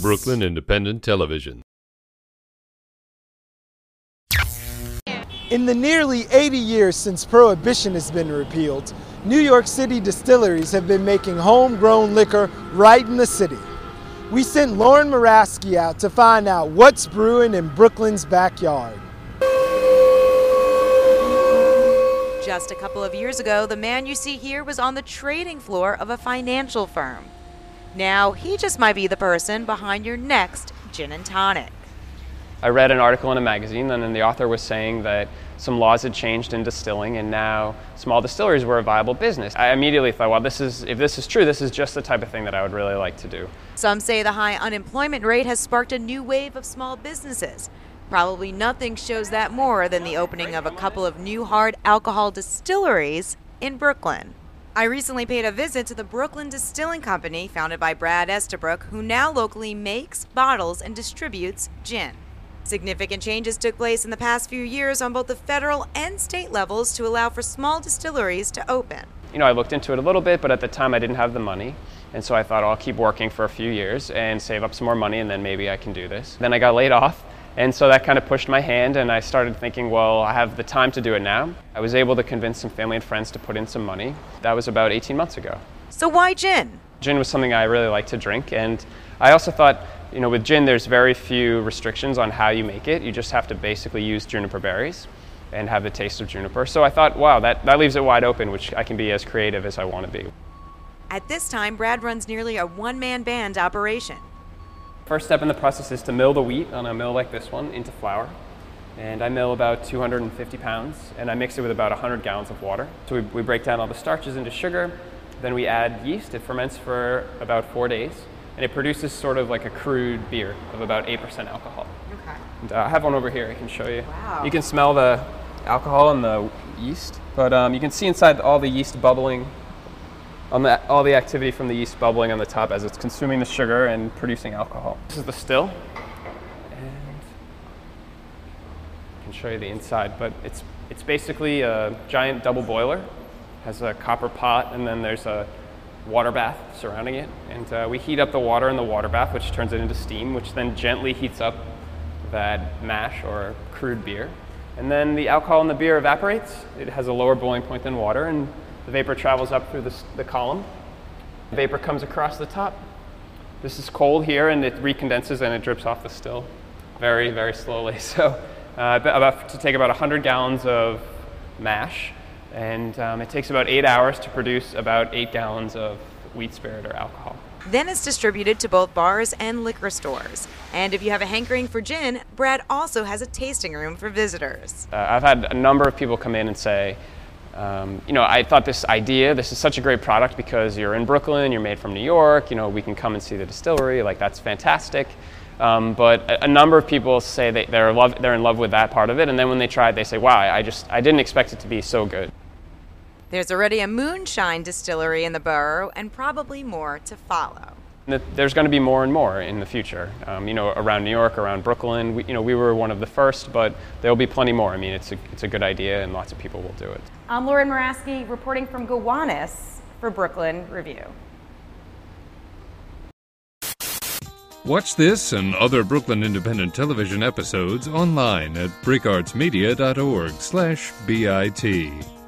Breuckelen Independent Television. In the nearly 80 years since Prohibition has been repealed, New York City distilleries have been making homegrown liquor right in the city. We sent Lauren Moraski out to find out what's brewing in Breuckelen's backyard. Just a couple of years ago, the man you see here was on the trading floor of a financial firm. Now, he just might be the person behind your next gin and tonic. I read an article in a magazine, and then the author was saying that some laws had changed in distilling, and now small distilleries were a viable business. I immediately thought, well, if this is true, this is just the type of thing that I would really like to do. Some say the high unemployment rate has sparked a new wave of small businesses. Probably nothing shows that more than the opening of a couple of new hard alcohol distilleries in Breuckelen. I recently paid a visit to the Breuckelen Distilling Company, founded by Brad Estabrook, who now locally makes, bottles, and distributes gin. Significant changes took place in the past few years on both the federal and state levels to allow for small distilleries to open. I looked into it a little bit, but at the time I didn't have the money. And so I thought, I'll keep working for a few years and save up some more money, and then maybe I can do this. Then I got laid off. And so that kind of pushed my hand, and I started thinking, well, I have the time to do it now. I was able to convince some family and friends to put in some money. That was about 18 months ago. So why gin? Gin was something I really like to drink, and I also thought, with gin, there's very few restrictions on how you make it. You just have to basically use juniper berries and have the taste of juniper. So I thought, wow, that leaves it wide open, which I can be as creative as I want to be. At this time, Brad runs nearly a one-man band operation. First step in the process is to mill the wheat on a mill like this one into flour. And I mill about 250 pounds, and I mix it with about 100 gallons of water. So we break down all the starches into sugar, then we add yeast. It ferments for about 4 days, and it produces sort of like a crude beer of about 8% alcohol. Okay. And, I have one over here I can show you. Wow. You can smell the alcohol in the yeast, but you can see inside all the yeast bubbling, all the activity from the yeast bubbling on the top as it's consuming the sugar and producing alcohol. This is the still, and I can show you the inside, but it's basically a giant double boiler. Has a copper pot, and then there's a water bath surrounding it, and we heat up the water in the water bath, which turns it into steam, which then gently heats up that mash or crude beer. And then the alcohol in the beer evaporates. It has a lower boiling point than water, and the vapor travels up through the column. The vapor comes across the top. This is cold here, and it recondenses and it drips off the still very, very slowly. So to take about 100 gallons of mash, and it takes about 8 hours to produce about 8 gallons of wheat spirit or alcohol. Then it's distributed to both bars and liquor stores. And if you have a hankering for gin, Brad also has a tasting room for visitors. I've had a number of people come in and say, I thought this is such a great product because you're in Breuckelen, you're made from New York, we can come and see the distillery, that's fantastic. But a number of people say they're in love with that part of it, and then when they try it, they say, wow, I didn't expect it to be so good. There's already a moonshine distillery in the borough, and probably more to follow. There's going to be more and more in the future, around New York, around Breuckelen. We were one of the first, but there'll be plenty more. It's a good idea, and lots of people will do it. I'm Lauren Moraski, reporting from Gowanus for Breuckelen Review. Watch this and other Breuckelen Independent Television episodes online at brickartsmedia.org/BIT.